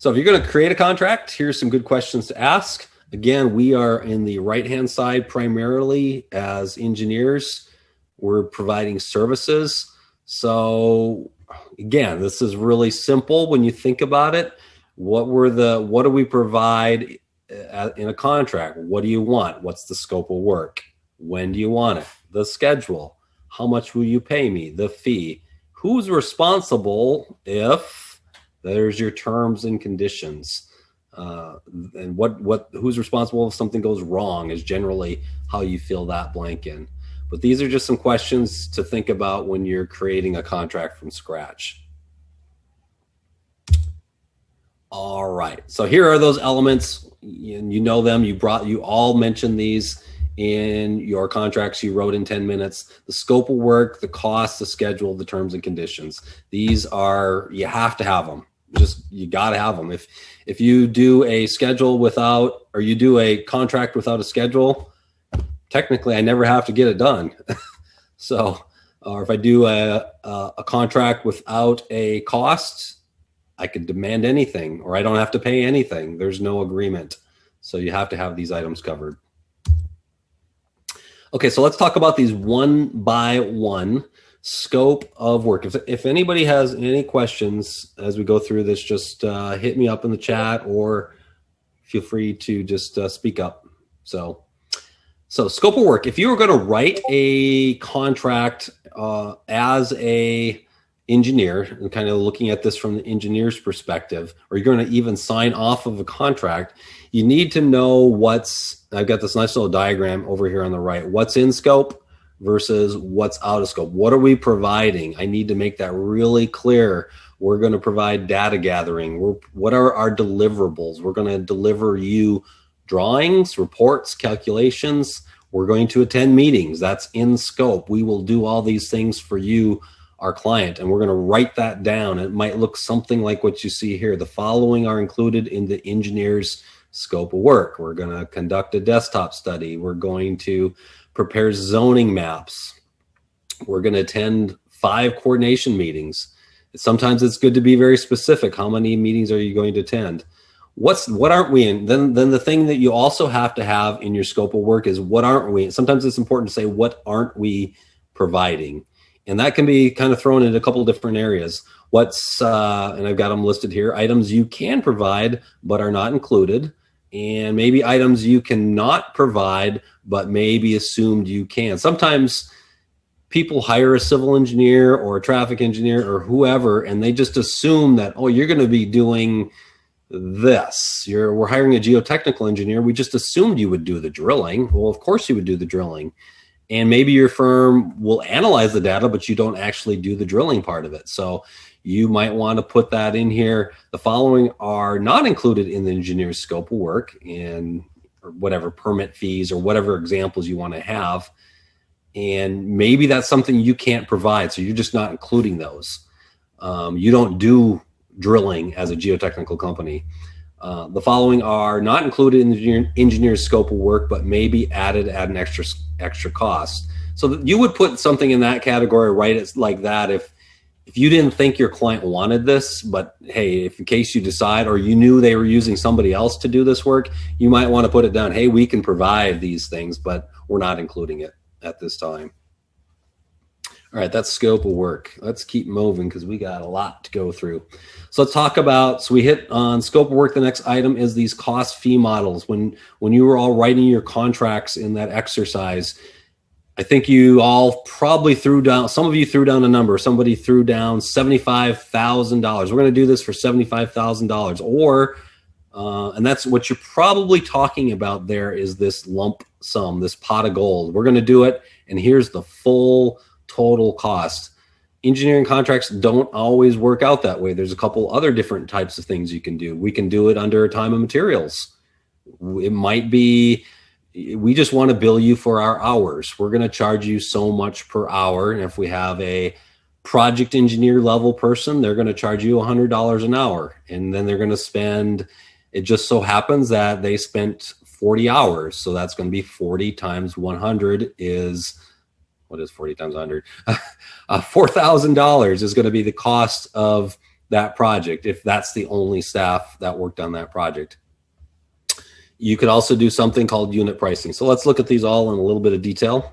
So if you're going to create a contract, here's some good questions to ask. Again, we are in the right-hand side primarily as engineers. We're providing services. So again, this is really simple when you think about it. What do we provide in a contract? What do you want? What's the scope of work? When do you want it? The schedule. How much will you pay me? The fee. Who's responsible if there's your terms and conditions? And who's responsible if something goes wrong is generally how you fill that blank in. But these are just some questions to think about when you're creating a contract from scratch. All right, so here are those elements, and you know them. You all mentioned these in your contracts you wrote in 10 minutes. The scope of work, the cost, the schedule, the terms and conditions. These are, you have to have them. You got to have them. If you do a schedule without, or you do a contract without a schedule, technically I never have to get it done. So, or if I do a contract without a cost, I could demand anything, or I don't have to pay anything. There's no agreement. So you have to have these items covered. Okay, so let's talk about these one by one. Scope of work. If anybody has any questions as we go through this, just hit me up in the chat or feel free to just speak up. So scope of work. If you were going to write a contract as a engineer, and kind of looking at this from the engineer's perspective, or you're going to even sign off of a contract, you need to know I've got this nice little diagram over here on the right, what's in scope versus what's out of scope. What are we providing? I need to make that really clear. We're going to provide data gathering. What are our deliverables? We're going to deliver you drawings, reports, calculations. We're going to attend meetings. That's in scope. We will do all these things for you, our client, and we're going to write that down. It might look something like what you see here. The following are included in the engineer's scope of work. We're going to conduct a desktop study. We're going to prepare zoning maps. We're going to attend 5 coordination meetings. Sometimes it's good to be very specific. How many meetings are you going to attend? What aren't we in? Then the thing that you also have to have in your scope of work is what aren't we? Sometimes it's important to say, what aren't we providing? And that can be kind of thrown into a couple of different areas. And I've got them listed here, items you can provide but are not included, and maybe items you cannot provide but may be assumed you can. Sometimes people hire a civil engineer or a traffic engineer or whoever, and they just assume that, oh, you're going to be doing this. We're hiring a geotechnical engineer. We just assumed you would do the drilling. Well, of course you would do the drilling. And maybe your firm will analyze the data, but you don't actually do the drilling part of it. So you might want to put that in here. The following are not included in the engineer's scope of work, and or whatever permit fees or whatever examples you want to have. And maybe that's something you can't provide, so you're just not including those. You don't do drilling as a geotechnical company. The following are not included in the engineer's scope of work, but may be added at an extra cost. So you would put something in that category, right? It's like that if you didn't think your client wanted this, but hey, if in case you decide, or you knew they were using somebody else to do this work, you might want to put it down. Hey, we can provide these things, but we're not including it at this time. All right, that's scope of work. Let's keep moving because we got a lot to go through. So let's talk about, so we hit on scope of work. The next item is these cost fee models. When you were all writing your contracts in that exercise, I think you all probably threw down, some of you threw down a number. Somebody threw down $75,000. We're going to do this for $75,000. Or, and that's what you're probably talking about there, is this lump sum, this pot of gold. We're going to do it, and here's the full total cost. Engineering contracts don't always work out that way. There's a couple other different types of things you can do. We can do it under time and materials. It might be, we just want to bill you for our hours. We're going to charge you so much per hour. And if we have a project engineer level person, they're going to charge you $100 an hour. And then they're going to spend, it just so happens that they spent 40 hours. So that's going to be 40 times 100 is, what is 40 times 100? $4,000 is going to be the cost of that project if that's the only staff that worked on that project. You could also do something called unit pricing. So let's look at these all in a little bit of detail.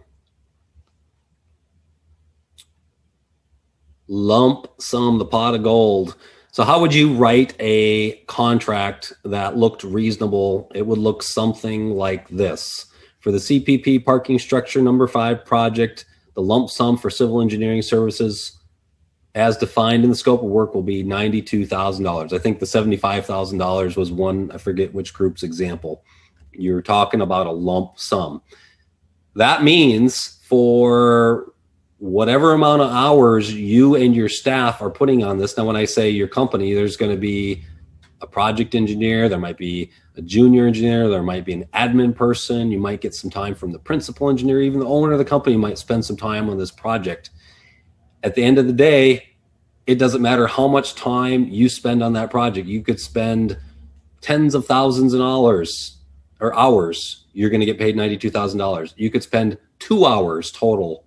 Lump sum, the pot of gold. So how would you write a contract that looked reasonable? It would look something like this. For the CPP parking structure number 5 project, the lump sum for civil engineering services as defined in the scope of work will be $92,000. I think the $75,000 was one, I forget which group's example. You're talking about a lump sum. That means for whatever amount of hours you and your staff are putting on this. Now, when I say your company, there's going to be a project engineer, there might be a junior engineer, there might be an admin person, you might get some time from the principal engineer, even the owner of the company might spend some time on this project. At the end of the day, it doesn't matter how much time you spend on that project. You could spend tens of thousands of dollars or hours, you're going to get paid $92,000. You could spend 2 hours total,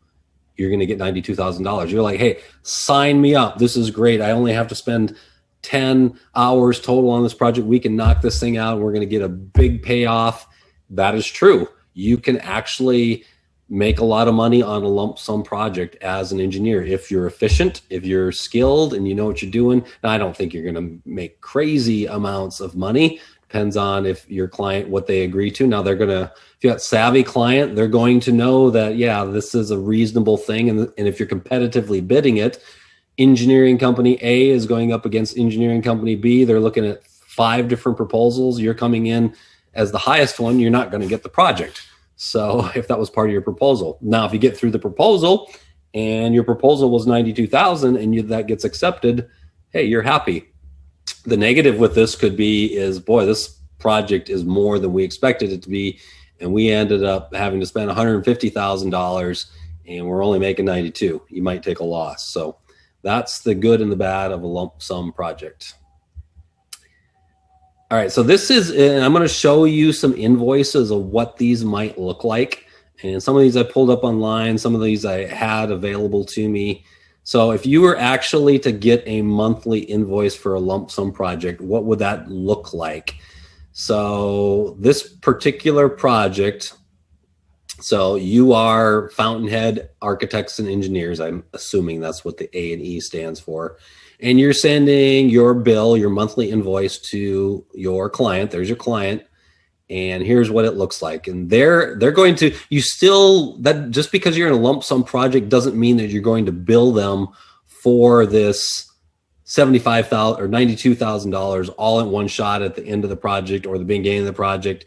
you're going to get $92,000. You're like, hey, sign me up. This is great. I only have to spend 10 hours total on this project. We can knock this thing out and we're going to get a big payoff. That is true. You can actually make a lot of money on a lump sum project as an engineer if you're efficient, if you're skilled and you know what you're doing. Now, I don't think you're going to make crazy amounts of money. Depends on if your client, what they agree to. Now, they're going to, if you got a savvy client, they're going to know that, yeah, this is a reasonable thing. And if you're competitively bidding it, engineering company A is going up against engineering company B. They're looking at 5 different proposals. You're coming in as the highest one. You're not going to get the project. So if that was part of your proposal. Now, if you get through the proposal and your proposal was $92,000 and that gets accepted, hey, you're happy. The negative with this could be is, boy, this project is more than we expected it to be. And we ended up having to spend $150,000 and we're only making 92. You might take a loss. So that's the good and the bad of a lump sum project. All right, so this is, and I'm going to show you some invoices of what these might look like. And some of these I pulled up online, some of these I had available to me. So if you were actually to get a monthly invoice for a lump sum project, what would that look like? So this particular project, so you are Fountainhead Architects and Engineers. I'm assuming that's what the A&E stands for. And you're sending your bill, your monthly invoice to your client. There's your client. And here's what it looks like. And they're going to, you still, that just because you're in a lump sum project doesn't mean that you're going to bill them for this $75,000 or $92,000 all in one shot at the end of the project or the beginning of the project.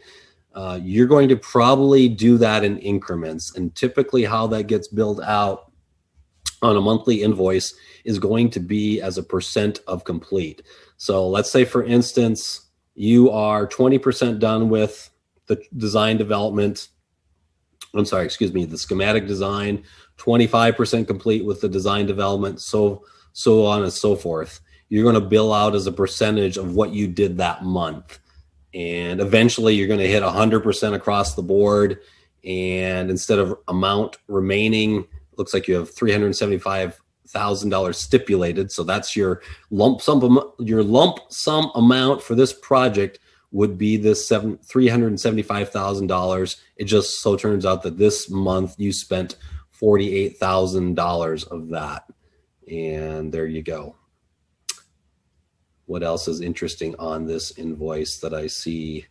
You're going to probably do that in increments. And typically how that gets billed out on a monthly invoice is going to be as a percent of complete. So let's say, for instance, you are 20% done with the design development. I'm sorry, excuse me, the schematic design, 25% complete with the design development, so on and so forth. You're going to bill out as a percentage of what you did that month. And eventually you're going to hit 100% across the board. And instead of amount remaining, looks like you have $375,000 stipulated. So that's your lump sum amount for this project would be this $375,000. It just so turns out that this month you spent $48,000 of that. And there you go. What else is interesting on this invoice that I see?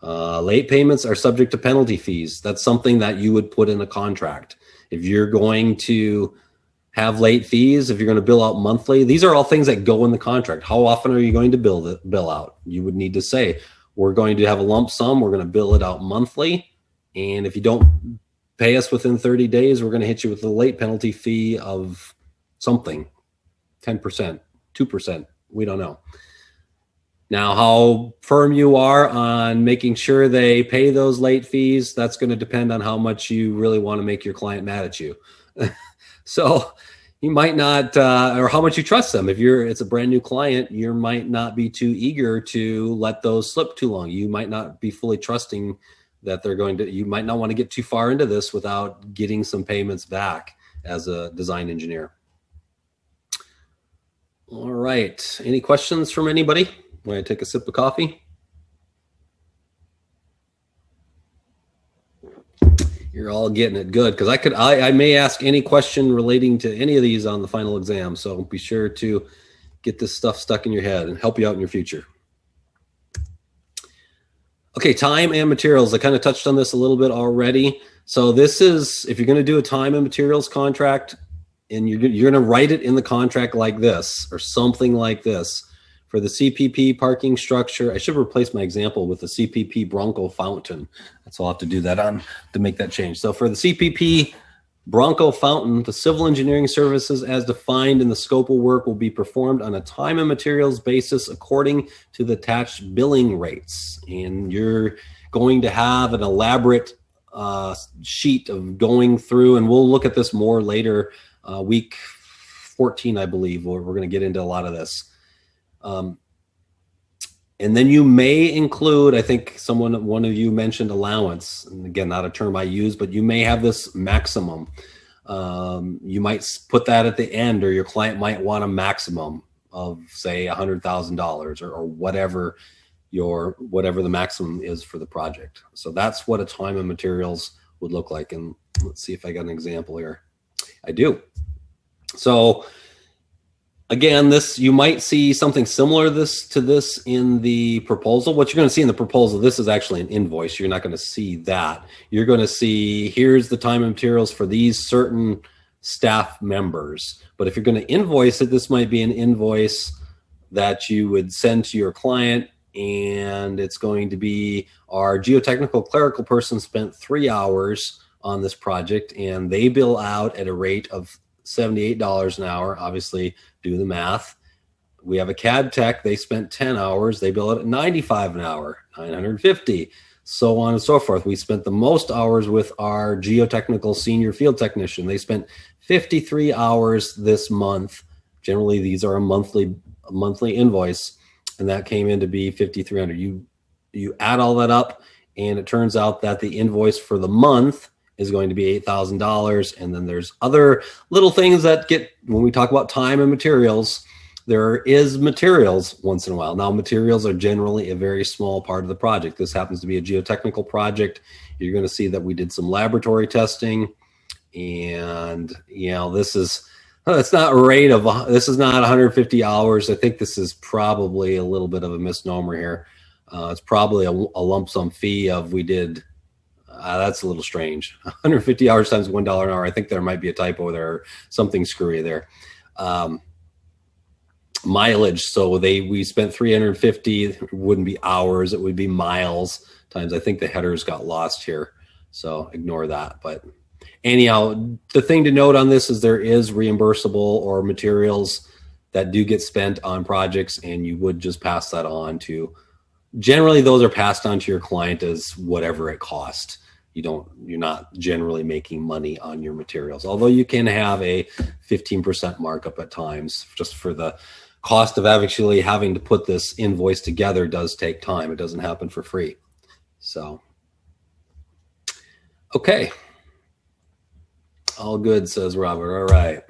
Late payments are subject to penalty fees. That's something that you would put in a contract. If you're going to have late fees, if you're going to bill out monthly, these are all things that go in the contract. How often are you going to bill out? You would need to say, we're going to have a lump sum. We're going to bill it out monthly. And if you don't pay us within 30 days, we're going to hit you with a late penalty fee of something, 10%, 2%. We don't know. Now, how firm you are on making sure they pay those late fees, that's going to depend on how much you really want to make your client mad at you. So you might not, or how much you trust them. If it's a brand new client, you might not be too eager to let those slip too long. You might not be fully trusting that you might not want to get too far into this without getting some payments back as a design engineer. All right. Any questions from anybody? Want to take a sip of coffee? You're all getting it good, because I may ask any question relating to any of these on the final exam. So be sure to get this stuff stuck in your head and help you out in your future. Okay, time and materials. I kind of touched on this a little bit already. So this is, if you're going to do a time and materials contract, and you're going to write it in the contract like this or something like this. For the CPP parking structure, I should replace my example with the CPP Bronco fountain. So I'll have to do that on to make that change. So for the CPP Bronco fountain, the civil engineering services as defined in the scope of work will be performed on a time and materials basis according to the attached billing rates. And you're going to have an elaborate sheet of going through, and we'll look at this more later, week 14, I believe, where we're going to get into a lot of this. And then you may include, I think one of you mentioned allowance, and again, not a term I use, but you may have this maximum. You might put that at the end, or your client might want a maximum of, say, $100,000 or whatever the maximum is for the project. So that's what a time and materials would look like. And let's see if I got an example here. I do. So again, you might see something similar to this in the proposal. What you're going to see in the proposal, this is actually an invoice. You're not going to see that. You're going to see, here's the time and materials for these certain staff members. But if you're going to invoice it, this might be an invoice that you would send to your client, and it's going to be, our geotechnical clerical person spent 3 hours on this project, and they bill out at a rate of $78 an hour. Obviously, do the math. We have a CAD tech. They spent 10 hours. They bill it at $95 an hour, $950, so on and so forth. We spent the most hours with our geotechnical senior field technician. They spent 53 hours this month. Generally, these are a monthly invoice, and that came in to be $5,300. You add all that up, and it turns out that the invoice for the month is going to be $8,000. And then there's other little things that get, when we talk about time and materials, there is materials once in a while. Now, materials are generally a very small part of the project. This happens to be a geotechnical project. You're going to see that we did some laboratory testing, and this is not 150 hours. I think this is probably a little bit of a misnomer here. It's probably a lump sum fee of, we did, that's a little strange. 150 hours times $1 an hour. I think there might be a typo there, or something screwy there. Mileage. So we spent 350. It wouldn't be hours. It would be miles times. I think the headers got lost here, so ignore that. But anyhow, the thing to note on this is there is reimbursable or materials that do get spent on projects, and you would just pass that on to. Generally, those are passed on to your client as whatever it cost. You're not generally making money on your materials, although you can have a 15% markup at times, just for the cost of actually having to put this invoice together. Does take time. It doesn't happen for free. So, okay. All good, says Robert. All right.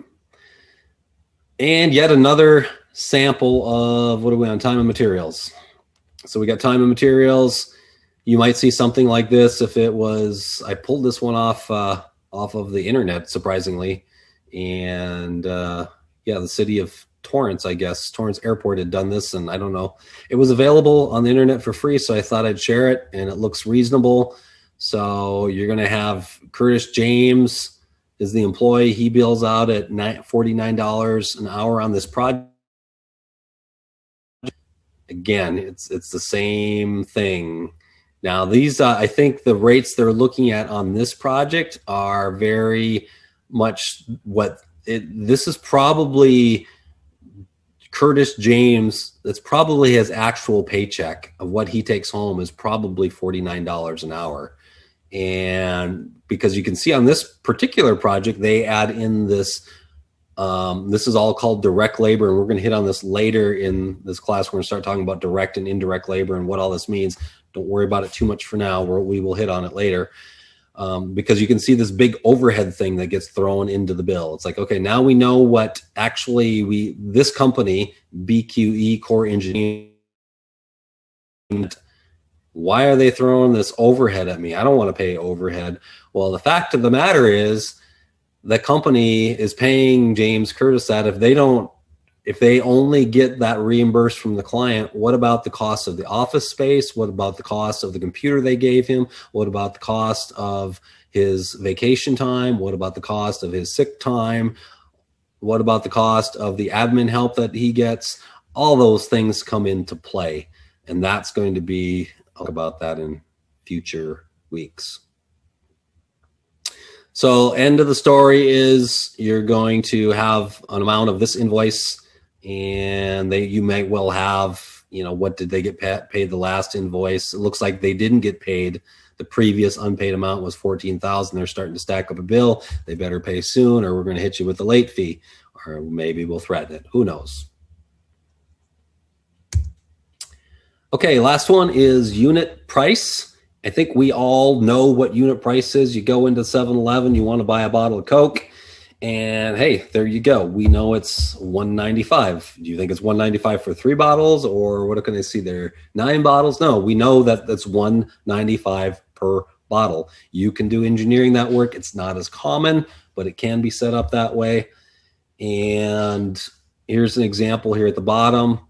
And yet another sample of, what are we on, time and materials. So we got time and materials. You might see something like this if it was, I pulled this one off of the internet, surprisingly. And the city of Torrance, I guess, Torrance Airport had done this, and I don't know. It was available on the internet for free, so I thought I'd share it, and it looks reasonable. So you're going to have Curtis James is the employee. He bills out at $49 an hour on this project. Again, it's the same thing. Now, these, I think the rates they're looking at on this project are very much this is probably Curtis James. That's probably his actual paycheck of what he takes home is probably $49 an hour. And because you can see on this particular project, they add in this, this is all called direct labor. And we're going to hit on this later in this class. We're going to start talking about direct and indirect labor and what all this means. Don't worry about it too much for now. We will hit on it later. because you can see this big overhead thing that gets thrown into the bill. It's like, okay, now we know what actually this company, BQE Core Engineering, why are they throwing this overhead at me? I don't want to pay overhead. Well, the fact of the matter is the company is paying James Curtis that if they only get that reimbursed from the client, what about the cost of the office space? What about the cost of the computer they gave him? What about the cost of his vacation time? What about the cost of his sick time? What about the cost of the admin help that he gets? All those things come into play. And that's going to be, I'll talk about that in future weeks. So end of the story is you're going to have an amount of this invoice, and you might well have, what did they get paid the last invoice? It looks like they didn't get paid. The previous unpaid amount was $14,000. They're starting to stack up a bill. They better pay soon, or we're going to hit you with a late fee, or maybe we'll threaten it. Who knows? Okay, last one is unit price. I think we all know what unit price is. You go into 7-Eleven, you want to buy a bottle of Coke, and hey, there you go. We know it's $1.95. Do you think it's $1.95 for 3 bottles, or what can I see there? 9 bottles? No, we know that that's $1.95 per bottle. You can do engineering that work. It's not as common, but it can be set up that way. And here's an example here at the bottom.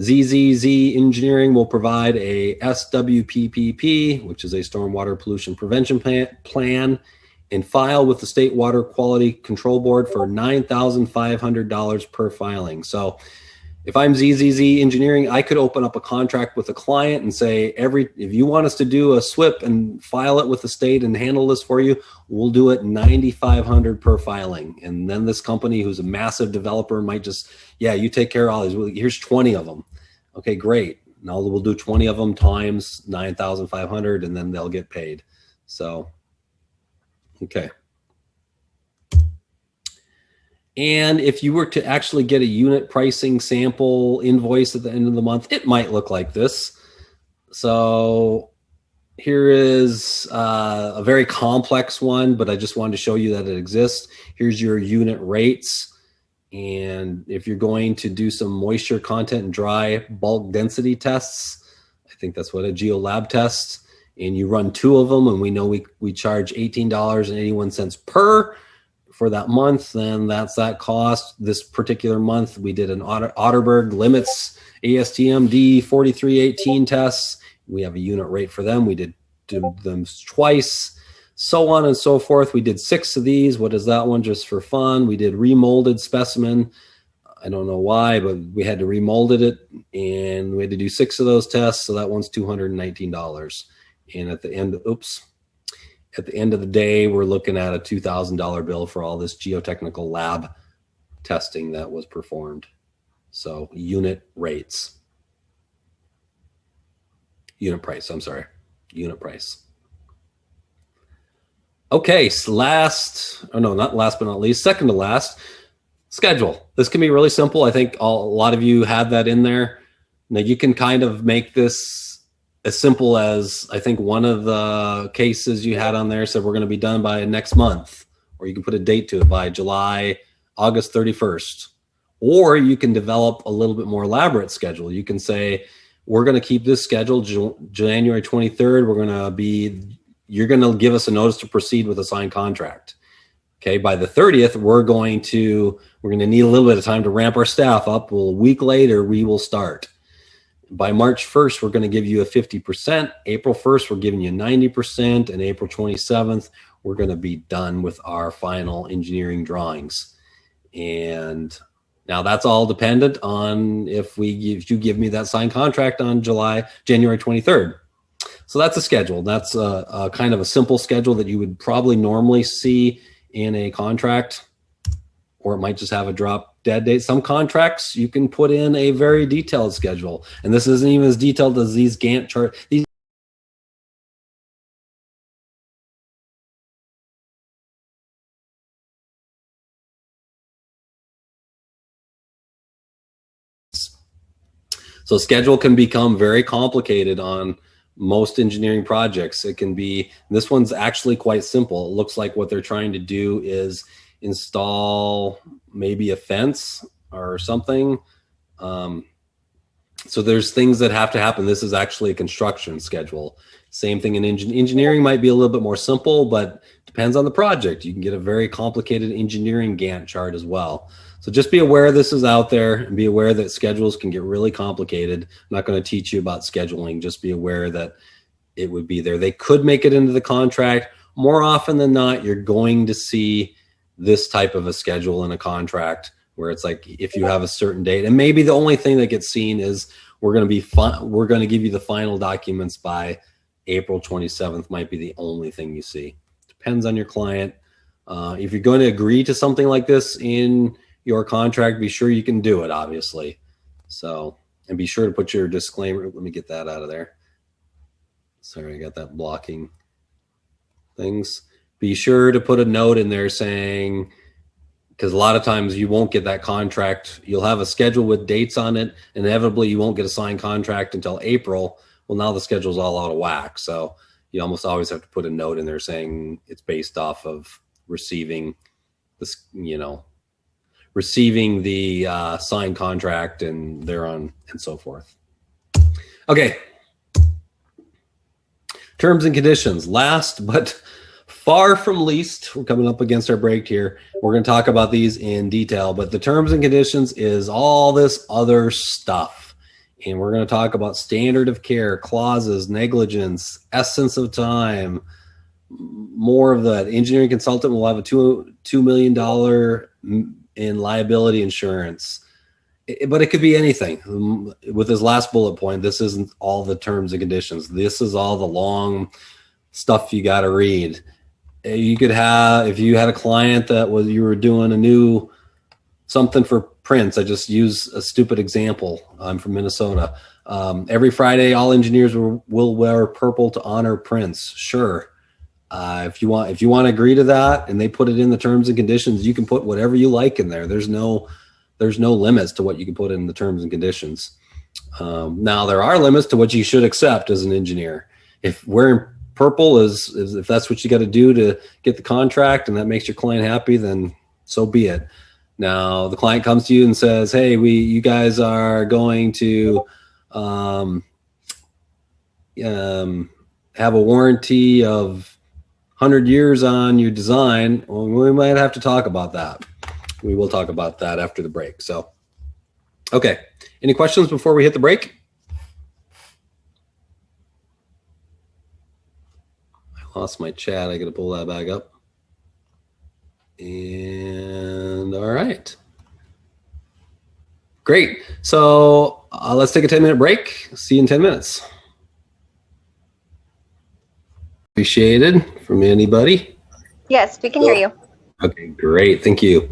ZZZ Engineering will provide a SWPPP, which is a stormwater pollution prevention plan, and file with the State Water Quality Control Board for $9,500 per filing. So if I'm ZZZ Engineering, I could open up a contract with a client and say, if you want us to do a SWIP and file it with the state and handle this for you, we'll do it $9,500 per filing. And then this company, who's a massive developer, might just, you take care of all these. Well, here's 20 of them. Okay, great. Now we'll do 20 of them times 9,500, and then they'll get paid. So, okay. And if you were to actually get a unit pricing sample invoice at the end of the month, it might look like this. So here is a very complex one, but I just wanted to show you that it exists. Here's your unit rates. And if you're going to do some moisture content and dry bulk density tests, I think that's what a GeoLab test, and you run 2 of them, and we know we charge $18.81 per for that month, then that's that cost. This particular month, we did an Otterberg limits ASTM D4318 tests. We have a unit rate for them. We did them twice, so on and so forth. We did 6 of these. What is that one? Just for fun. We did remolded specimen. I don't know why, but we had to remolded it, and we had to do 6 of those tests. So that one's $219. And at the end, at the end of the day, we're looking at a $2,000 bill for all this geotechnical lab testing that was performed. So unit rates. Unit price, I'm sorry. Unit price. Okay, so not last but not least, second to last, schedule. This can be really simple. I think a lot of you have that in there. Now you can kind of make this as simple as, I think one of the cases you had on there said we're going to be done by next month, or you can put a date to it by August 31st. Or you can develop a little bit more elaborate schedule. You can say, we're going to keep this schedule January 23rd. You're going to give us a notice to proceed with a signed contract. Okay, by the 30th, we're going to need a little bit of time to ramp our staff up. Well, a week later, we will start. By March 1st, we're going to give you a 50%. April 1st, we're giving you 90%. And April 27th, we're going to be done with our final engineering drawings. And now that's all dependent on if you give me that signed contract on January 23rd. So that's a schedule. That's a kind of a simple schedule that you would probably normally see in a contract, or it might just have a drop dead date. Some contracts you can put in a very detailed schedule, and this isn't even as detailed as these Gantt charts. So schedule can become very complicated on most engineering projects. It can be, this one's actually quite simple. It looks like what they're trying to do is install maybe a fence or something. So there's things that have to happen. This is actually a construction schedule. Same thing in engineering might be a little bit more simple, but depends on the project. You can get a very complicated engineering Gantt chart as well. So just be aware this is out there, and be aware that schedules can get really complicated. I'm not going to teach you about scheduling. Just be aware that it would be there. They could make it into the contract. More often than not, you're going to see this type of a schedule in a contract where it's like, if you have a certain date, and maybe the only thing that gets seen is we're going to give you the final documents by April 27th might be the only thing you see. Depends on your client. If you're going to agree to something like this in your contract, be sure you can do it, obviously. So, and be sure to put your disclaimer. Let me get that out of there. Sorry, I got that blocking things. Be sure to put a note in there saying, because a lot of times you won't get that contract. You'll have a schedule with dates on it. Inevitably, you won't get a signed contract until April. Well, now the schedule's all out of whack. So you almost always have to put a note in there saying it's based off of receiving this, receiving the signed contract and thereon and so forth. Okay. Terms and conditions. Last but far from least, we're coming up against our break here. We're going to talk about these in detail, but the terms and conditions is all this other stuff. And we're going to talk about standard of care, clauses, negligence, essence of time, more of that. Engineering consultant will have a $2 million in liability insurance. But it could be anything. With this last bullet point, this isn't all the terms and conditions. This is all the long stuff you got to read. You could have, if you had a client that you were doing a new something for Prince. I just use a stupid example. I'm from Minnesota. Every Friday, all engineers will wear purple to honor Prince. Sure. If you want to agree to that and they put it in the terms and conditions, you can put whatever you like in there. There's no limits to what you can put in the terms and conditions. Now there are limits to what you should accept as an engineer. If wearing purple is if that's what you got to do to get the contract and that makes your client happy, then so be it. Now the client comes to you and says, hey, you guys are going to have a warranty of 100 years on your design. Well, we might have to talk about that. We will talk about that after the break. So, okay. Any questions before we hit the break? I lost my chat. I got to pull that back up. And all right. Great. So let's take a 10-minute break. See you in 10 minutes. Appreciated from anybody? Yes, we can hear you. Okay, great. Thank you.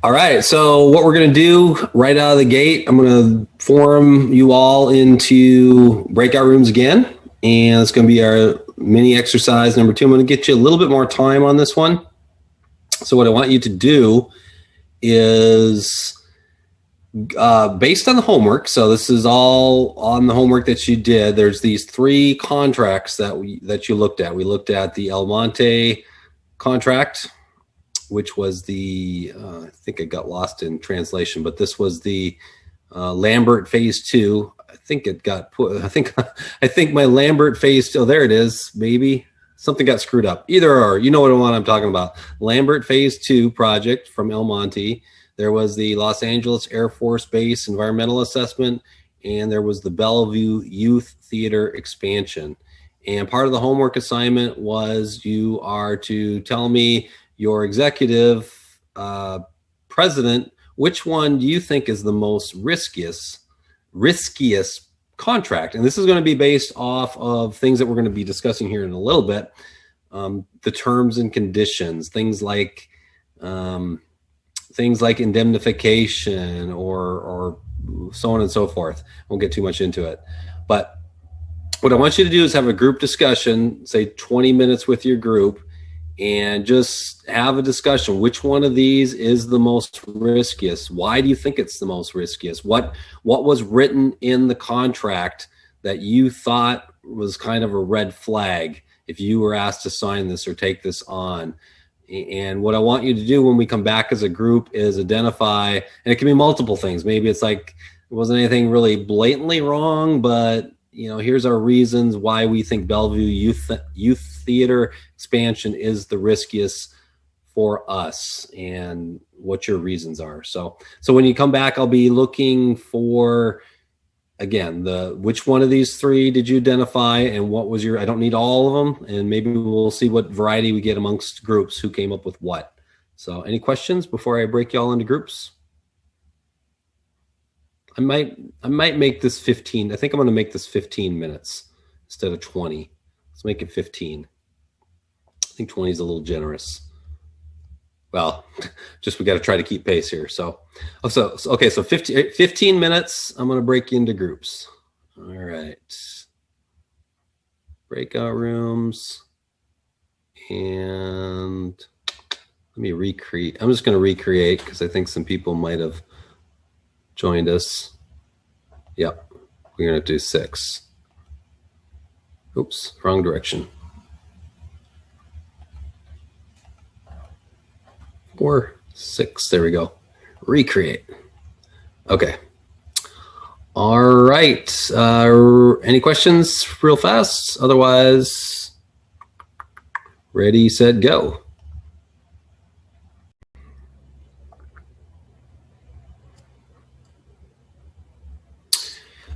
All right. So what we're going to do right out of the gate, I'm going to form you all into breakout rooms again. And it's going to be our mini exercise number 2. I'm going to get you a little bit more time on this one. So what I want you to do is based on the homework. So this is all on the homework that you did. There's these 3 contracts that you looked at. We looked at the El Monte contract, which was the, I think it got lost in translation, but this was the Lambert Phase 2. I think it got put, I think my Lambert Phase 2, oh, there it is, maybe. Something got screwed up. Either or, you know what I'm talking about. Lambert Phase 2 project from El Monte. There was the Los Angeles Air Force Base environmental assessment, and there was the Bellevue Youth Theater expansion. And part of the homework assignment was you are to tell me your executive president, which one do you think is the most riskiest contract? And this is going to be based off of things that we're going to be discussing here in a little bit. The terms and conditions, things like indemnification or so on and so forth. Won't get too much into it. But what I want you to do is have a group discussion, say 20 minutes with your group, and just have a discussion. Which one of these is the most riskiest? Why do you think it's the most riskiest? What was written in the contract that you thought was kind of a red flag if you were asked to sign this or take this on. And what I want you to do when we come back as a group is identify, and it can be multiple things. Maybe it's like, it wasn't anything really blatantly wrong, but here's our reasons why we think Bellevue Youth Theater expansion is the riskiest for us, and what your reasons are. So when you come back, I'll be looking for, again, which one of these three did you identify, and what was I don't need all of them, and maybe we'll see what variety we get amongst groups, who came up with what. So any questions before I break y'all into groups? I might make this 15. I think I'm going to make this 15 minutes instead of 20. Let's make it 15. I think 20 is a little generous. Well, just we got to try to keep pace here. So 15 minutes. I'm going to break into groups. All right. Breakout rooms. And let me recreate. I'm just going to recreate because I think some people might have joined us. Yep. We're going to do 6. Oops, wrong direction. 4, 6, there we go. Recreate. Okay. All right. Any questions real fast? Otherwise, ready, set, go.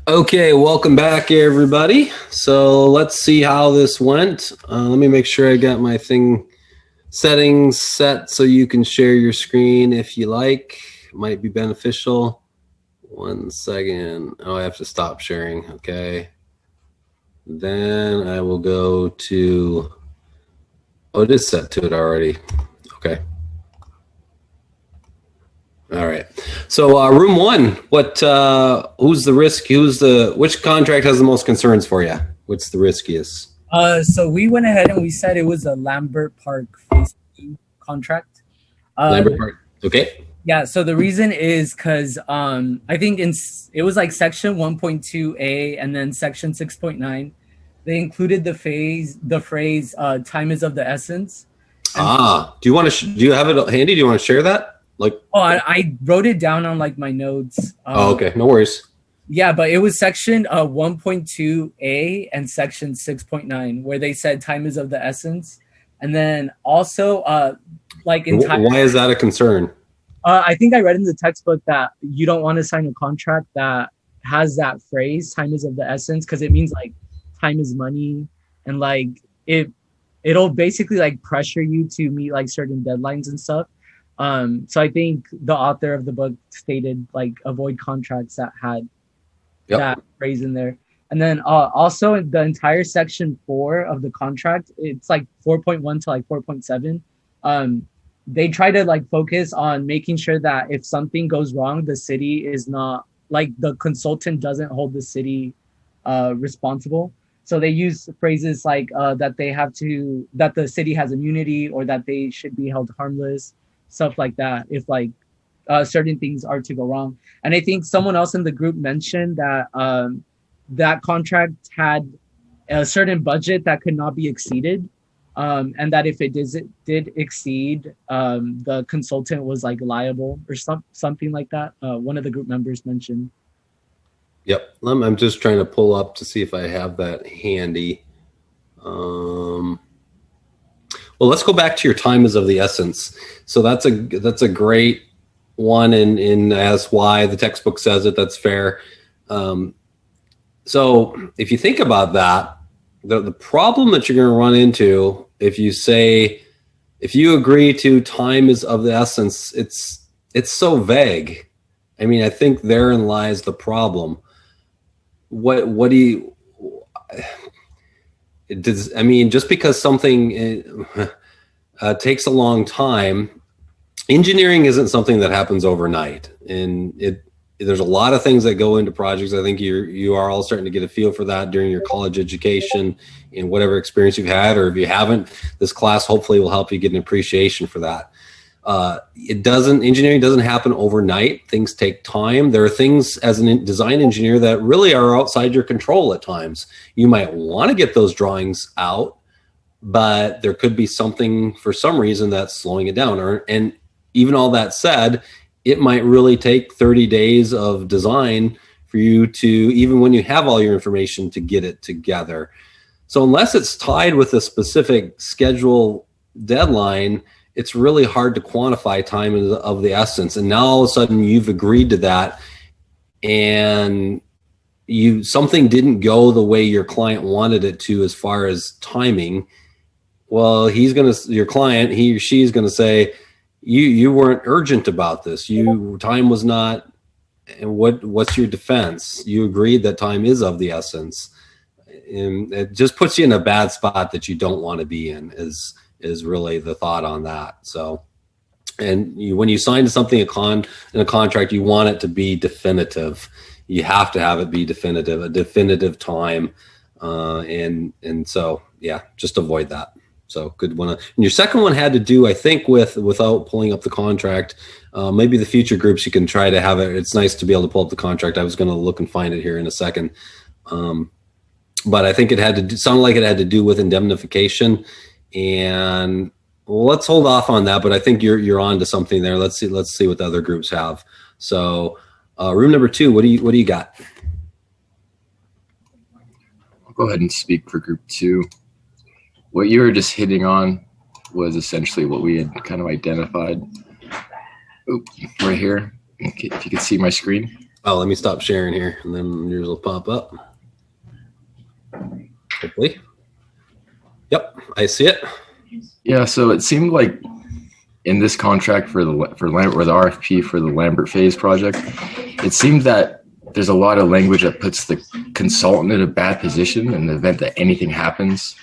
Okay, welcome back, everybody. So let's see how this went. Let me make sure I got my settings set so you can share your screen if you like. Might be beneficial. 1 second. Oh, I have to stop sharing. Okay. Then I will go to, it is set to it already. Okay. All right. So room 1, who's the risk? Which contract has the most concerns for you? What's the riskiest? So we went ahead and we said it was a Lambert Park Phase 2 contract. Lambert Park. Okay. Yeah. So the reason is because I think it was like section 1.2a and then section 6.9. They included the phrase "time is of the essence." Do you have it handy? Do you want to share that? I wrote it down on like my notes. Okay, no worries. Yeah, but it was section 1.2a and section 6.9 where they said time is of the essence, and then also why is that a concern? I think I read in the textbook that you don't want to sign a contract that has that phrase "time is of the essence" because it means like time is money, and like it'll basically like pressure you to meet like certain deadlines and stuff. So I think the author of the book stated like avoid contracts that had that phrase in there. And then also the entire section 4 of the contract, it's like 4.1 to like 4.7. They try to like focus on making sure that if something goes wrong, the city is not like the consultant doesn't hold the city responsible. So they use phrases like that the city has immunity or that they should be held harmless. Stuff like that if like certain things are to go wrong. And I think someone else in the group mentioned that that contract had a certain budget that could not be exceeded, and that if it did exceed, the consultant was like liable or something like that. One of the group members mentioned. Yep, I'm just trying to pull up to see if I have that handy. Well, let's go back to your time is of the essence. So that's a great one, and as why the textbook says it, that's fair. So if you think about that, the problem that you're going to run into if you agree to time is of the essence, it's so vague. I mean, I think therein lies the problem. What do you? Just because something takes a long time, engineering isn't something that happens overnight, and there's a lot of things that go into projects. I think you are all starting to get a feel for that during your college education and whatever experience you've had, or if you haven't, this class hopefully will help you get an appreciation for that. Engineering doesn't happen overnight. Things take time. There are things as a design engineer that really are outside your control at times. You might want to get those drawings out, but there could be something for some reason that's slowing it down. And even all that said, it might really take 30 days of design for you to, even when you have all your information, to get it together. So unless it's tied with a specific schedule deadline, it's really hard to quantify time of the essence. And now all of a sudden you've agreed to that, and something didn't go the way your client wanted it to as far as timing. Well, your client, he or she is going to say, you weren't urgent about this. Time was not. And what's your defense? You agreed that time is of the essence. And it just puts you in a bad spot that you don't want to be in, is really the thought on that. So, and when you sign something in a contract, you want it to be definitive. You have to have it be definitive, a definitive time. And so, yeah, just avoid that. So good one. And your second one had to do, I think, without pulling up the contract, maybe the future groups, you can try to have it. It's nice to be able to pull up the contract. I was going to look and find it here in a second. But I think it sounded like it had to do with indemnification. And let's hold off on that. But I think you're on to something there. Let's see what the other groups have. So room number 2, what do you got? I'll go ahead and speak for group 2. What you were just hitting on was essentially what we had kind of identified. Oop, right here. Okay, if you can see my screen. Oh, let me stop sharing here, and then yours will pop up. Hopefully. Yep, I see it. Yeah, so it seemed like in this contract for Lambert, or the RFP for the Lambert Phase project, it seemed that there's a lot of language that puts the consultant in a bad position in the event that anything happens.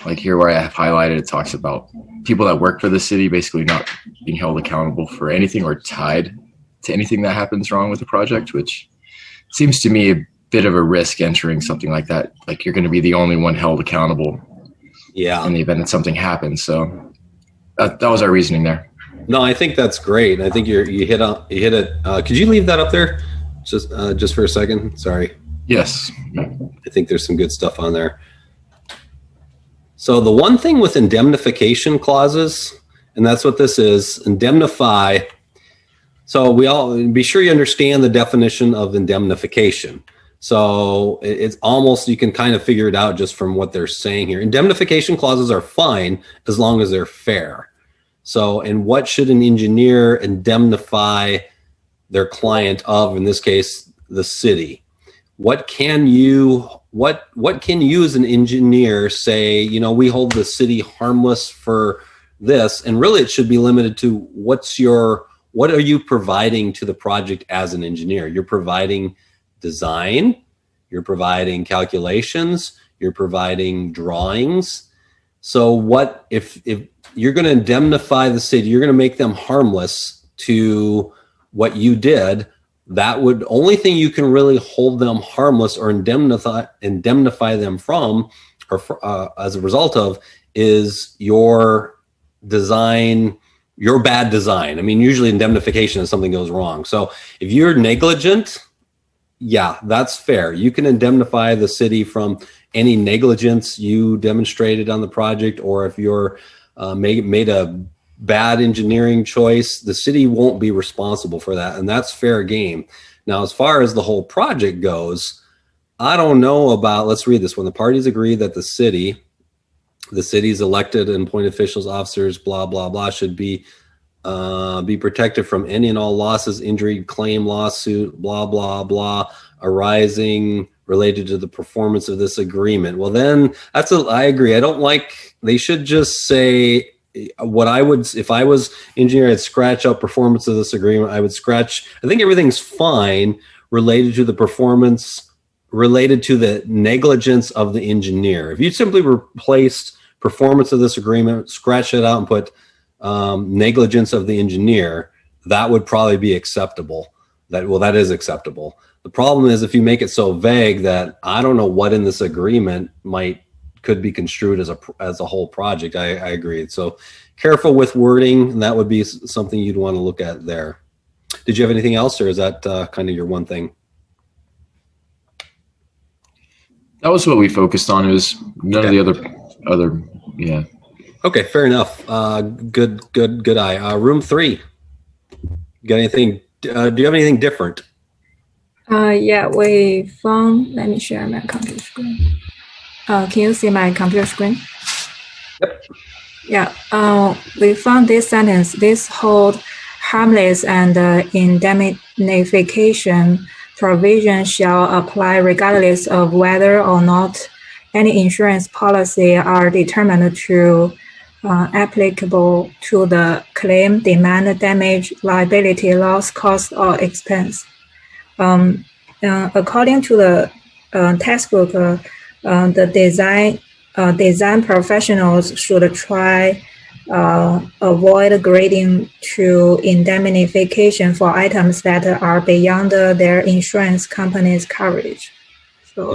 Like here where I have highlighted, it talks about people that work for the city basically not being held accountable for anything or tied to anything that happens wrong with the project, which seems to me a bit of a risk entering something like that. Like you're going to be the only one held accountable in the event that something happens. So that was our reasoning there. No, I think that's great. I think you hit it. Could you leave that up there just for a second? Sorry. Yes. I think there's some good stuff on there. So the one thing with indemnification clauses, and that's what this is, indemnify. So be sure you understand the definition of indemnification. So it's almost, you can kind of figure it out just from what they're saying here. Indemnification clauses are fine as long as they're fair. So, and what should an engineer indemnify their client of, in this case, the city? What can you as an engineer say, we hold the city harmless for this? And really it should be limited to what are you providing to the project as an engineer? You're providing design, you're providing calculations, you're providing drawings. So what if you're going to indemnify the city, you're going to make them harmless to what you did, that would, only thing you can really hold them harmless or indemnify them from, or as a result of, is your design, your bad design. I mean, usually indemnification is something goes wrong. So if you're negligent, yeah, that's fair. You can indemnify the city from any negligence you demonstrated on the project, or if you're made a bad engineering choice, the city won't be responsible for that, and that's fair game. Now, as far as the whole project goes, I don't know about, let's read this. When the parties agree that the city's elected and appointed officials, officers, blah, blah, blah, should be protected from any and all losses, injury, claim, lawsuit, blah, blah, blah, arising related to the performance of this agreement. Well, then I agree. I don't like, they should just say, what I would, if I was engineer, I'd scratch out performance of this agreement. I think everything's fine related to the performance, related to the negligence of the engineer. If you simply replaced performance of this agreement, scratch it out and put negligence of the engineer, that would probably be acceptable. That is acceptable. The problem is if you make it so vague that I don't know what in this agreement could be construed as a whole project. I agree. So careful with wording, and that would be something you'd want to look at there. Did you have anything else, or is that kind of your one thing? That was what we focused on. It was none of the other, yeah. Okay, fair enough. Good eye. Room 3. Got anything? Do you have anything different? Yeah, we found, let me share my computer screen. Can you see my computer screen? Yep. Yeah, we found this sentence: this hold harmless and indemnification provision shall apply regardless of whether or not any insurance policy are determined to applicable to the claim, demand, damage, liability, loss, cost, or expense. According to the textbook, the design professionals should try avoid grading to indemnification for items that are beyond their insurance company's coverage. So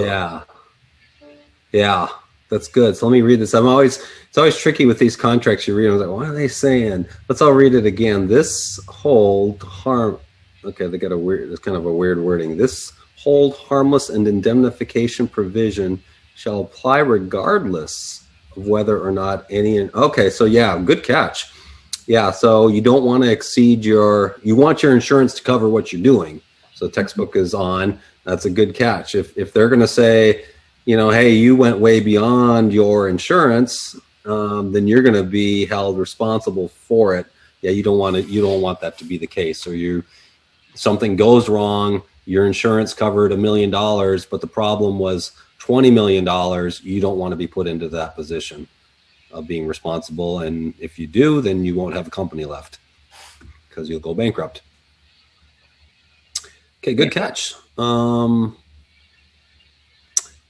yeah, that's good. So let me read this. It's always tricky with these contracts you read. I was like, what are they saying? Let's all read it again. This hold harm. Okay, they got it's kind of a weird wording. This hold harmless and indemnification provision shall apply regardless of whether or not any. Okay, so yeah, good catch. Yeah, so you don't want to exceed you want your insurance to cover what you're doing. So textbook is on. That's a good catch. If they're going to say, hey, you went way beyond your insurance, then you're going to be held responsible for it. Yeah, you don't want that to be the case. Or something goes wrong, your insurance covered $1 million, but the problem was $20 million. You don't want to be put into that position of being responsible. And if you do, then you won't have a company left because you'll go bankrupt. Okay, good catch.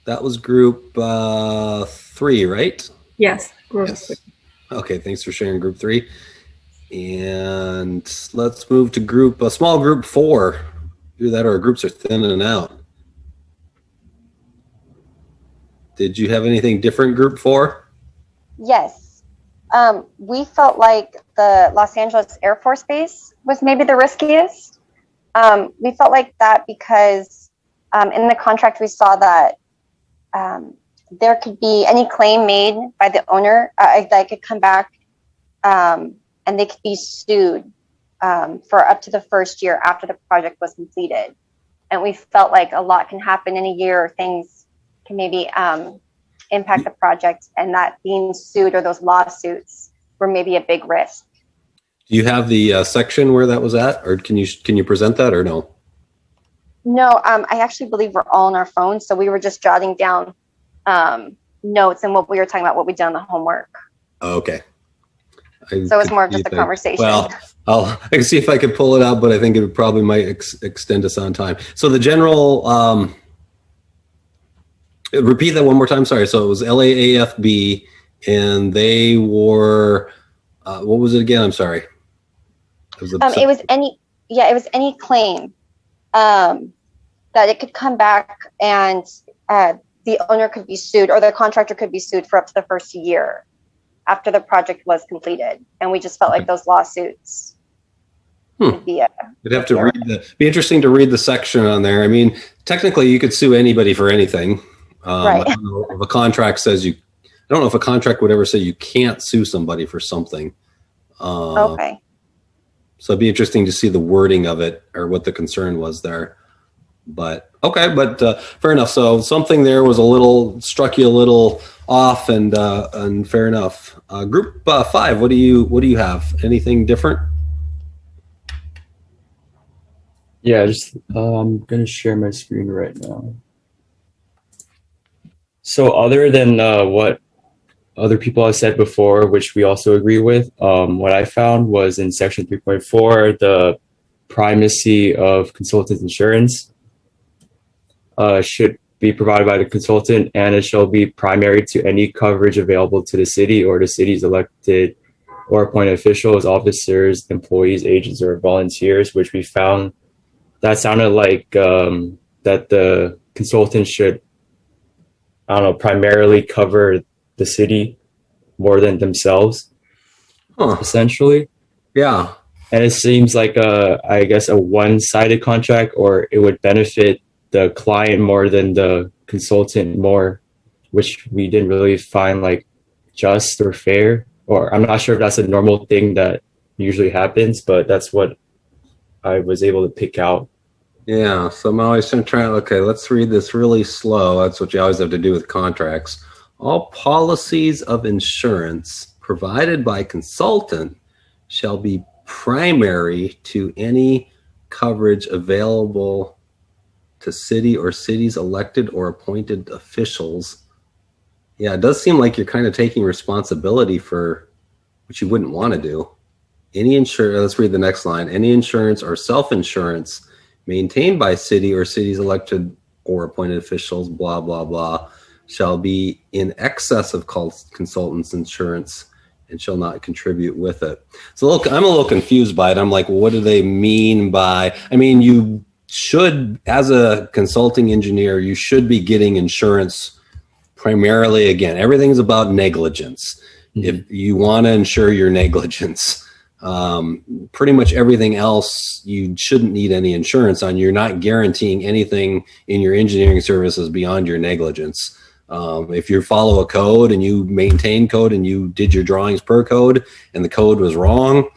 That was group 3, right? yes, group 3. Okay, thanks for sharing group 3. And let's move to small group 4. Do that, our groups are thinning out. Did you have anything different, group 4? Yes. We felt like the Los Angeles Air Force Base was maybe the riskiest. We felt like that because in the contract we saw that there could be any claim made by the owner that could come back and they could be sued for up to the first year after the project was completed. And we felt like a lot can happen in a year, or things can maybe impact the project, and that being sued or those lawsuits were maybe a big risk. Do you have the section where that was at, or can you present that, or no? No, I actually believe we're all on our phones, so we were just jotting down notes and what we were talking about, what we did on the homework. Okay. So it's more of just a conversation. Well, I can see if I could pull it out, but I think it probably might extend us on time. So the general, repeat that one more time. Sorry. So it was LAAFB, and they were, what was it again? I'm sorry. It was any claim that it could come back, and the owner could be sued, or the contractor could be sued for up to the first year after the project was completed. And we just felt like those lawsuits would be You'd have to be interesting to read the section on there. I mean, technically you could sue anybody for anything. Right. I don't know if a contract says I don't know if a contract would ever say you can't sue somebody for something. Okay. So it'd be interesting to see the wording of it, or what the concern was there. But okay, but fair enough. So something there was struck you a little off, and fair enough. Group 5, what do you have? Anything different? Yeah, I'm gonna share my screen right now. So other than what other people have said before, which we also agree with, what I found was in section 3.4, the primacy of consultant insurance should be provided by the consultant, and it shall be primary to any coverage available to the city or the city's elected or appointed officials, officers, employees, agents, or volunteers, which we found that sounded like that the consultant should, primarily cover the city more than themselves. Huh. essentially. Yeah. And it seems like I guess a one-sided contract, or it would benefit the client more than the consultant more, which we didn't really find like just or fair. Or I'm not sure if that's a normal thing that usually happens, but that's what I was able to pick out. Yeah. So I'm always trying. Okay, let's read this really slow. That's what you always have to do with contracts. All policies of insurance provided by consultant shall be primary to any coverage available to city or city's elected or appointed officials. Yeah, it does seem like you're kind of taking responsibility for what you wouldn't want to do. Any insurance, let's read the next line. Any insurance or self-insurance maintained by city or city's elected or appointed officials, blah, blah, blah, shall be in excess of consultant's insurance and shall not contribute with it. So look, I'm a little confused by it. I'm like, what do they mean by, I mean, you should, as a consulting engineer, you should be getting insurance primarily. Again, everything's about negligence. If you want to insure your negligence, pretty much everything else you shouldn't need any insurance on. You're not guaranteeing anything in your engineering services beyond your negligence. If you follow a code and you maintain code and you did your drawings per code and the code was wrong,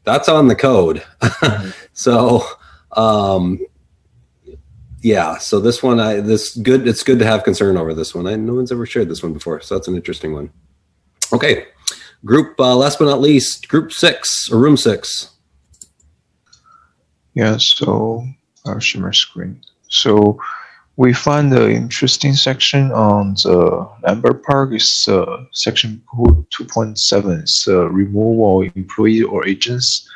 that's on the code. So, yeah. So this one, it's good to have concern over this one. No one's ever shared this one before, so that's an interesting one. Okay, group. Last but not least, group 6 or room 6. Yeah. So I'll share my screen. So we find the interesting section on the Lambert Park is section 2.7. It's removal of employee or agents.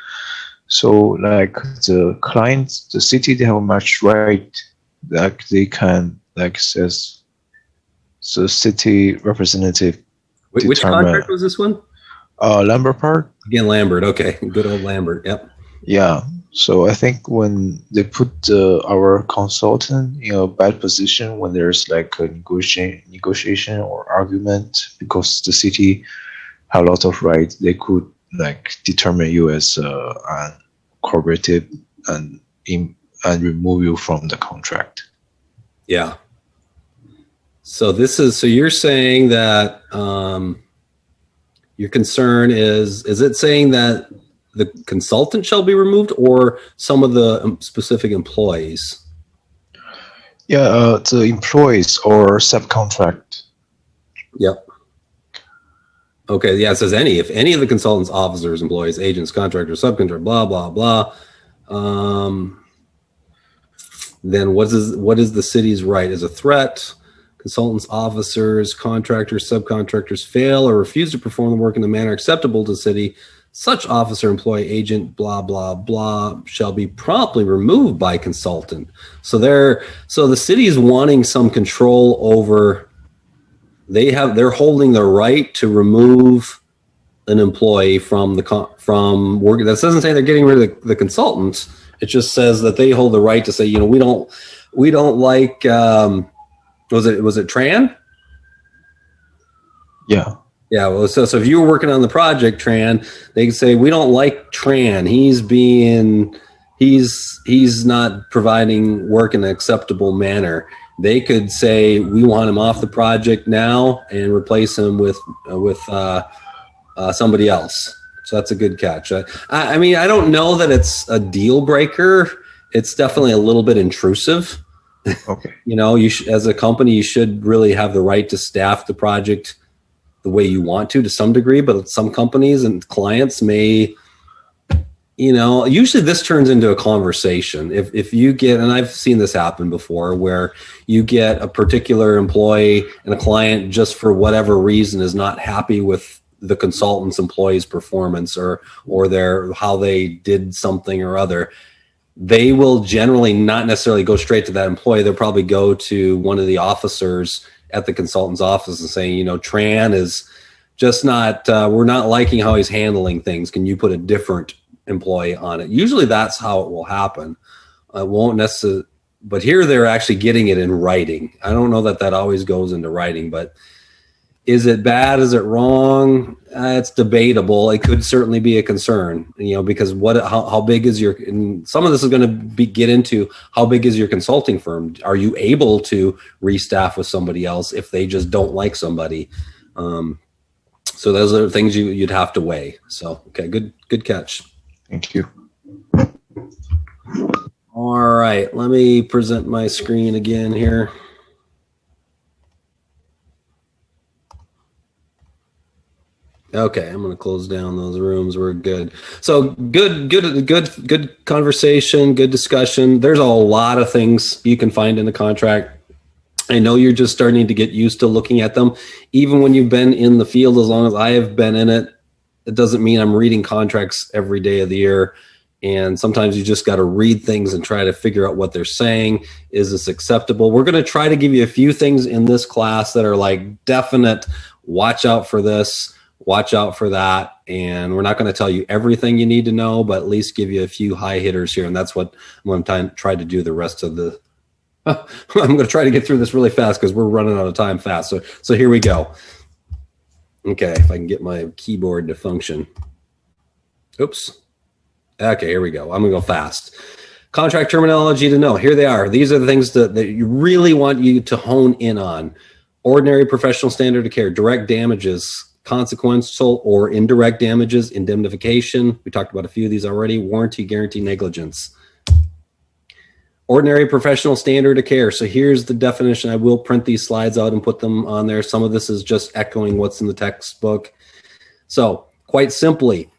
So like the client, the city, they have much right, like they can, like says the city representative. Which contract was this one? Lambert Park. Again, Lambert. Okay, good old Lambert. Yep. Yeah. So I think when they put our consultant in a bad position when there's like a negotiation or argument, because the city have a lot of rights, they could like determine you as cooperative and remove you from the contract. Yeah. So you're saying that your concern is it saying that the consultant shall be removed or some of the specific employees? Yeah, the employees or subcontract. Yep. Okay, yeah, it says if any of the consultant's officers, employees, agents, contractors, subcontractors, blah, blah, blah. Then what is the city's right as a threat? Consultants, officers, contractors, subcontractors fail or refuse to perform the work in the manner acceptable to the city. Such officer, employee, agent, blah, blah, blah, shall be promptly removed by consultant. So the city is wanting some control over, they're holding the right to remove an employee from work. That doesn't say they're getting rid of the consultants. It just says that they hold the right to say, we don't like, was it Tran? Yeah. Yeah, well, so if you were working on the project, Tran, they could say, we don't like Tran. He's not providing work in an acceptable manner. They could say, we want him off the project now and replace him with somebody else. So that's a good catch. I mean, I don't know that it's a deal breaker. It's definitely a little bit intrusive. Okay. As a company, you should really have the right to staff the project the way you want to some degree, but some companies and clients may, usually this turns into a conversation. If you get, and I've seen this happen before, where you get a particular employee and a client just for whatever reason is not happy with the consultant's employee's performance or how they did something or other, they will generally not necessarily go straight to that employee. They'll probably go to one of the officers at the consultant's office and saying, Tran is just not, we're not liking how he's handling things. Can you put a different employee on it? Usually that's how it will happen. It won't necessarily, but here they're actually getting it in writing. I don't know that always goes into writing, but Is it bad? Is it wrong? It's debatable. It could certainly be a concern, because how big is your, and some of this is going to get into how big is your consulting firm? Are you able to restaff with somebody else if they just don't like somebody? So those are things you'd have to weigh. So, okay, good catch. Thank you. All right, let me present my screen again here. Okay, I'm going to close down those rooms. We're good. So good conversation, good discussion. There's a lot of things you can find in the contract. I know you're just starting to get used to looking at them. Even when you've been in the field, as long as I have been in it, it doesn't mean I'm reading contracts every day of the year. And sometimes you just got to read things and try to figure out what they're saying. Is this acceptable? We're going to try to give you a few things in this class that are like definite, watch out for this, watch out for that. And we're not going to tell you everything you need to know, but at least give you a few high hitters here. And that's what I'm going to try to do the rest of the, I'm going to try to get through this really fast because we're running out of time fast. So here we go. Okay, if I can get my keyboard to function. Oops. Okay, here we go. I'm going to go fast. Contract terminology to know. Here they are. These are the things that you really want you to hone in on. Ordinary professional standard of care, direct damages, consequential or indirect damages, indemnification. We talked about a few of these already. Warranty, guarantee, negligence. Ordinary professional standard of care. So here's the definition. I will print these slides out and put them on there. Some of this is just echoing what's in the textbook. So quite simply,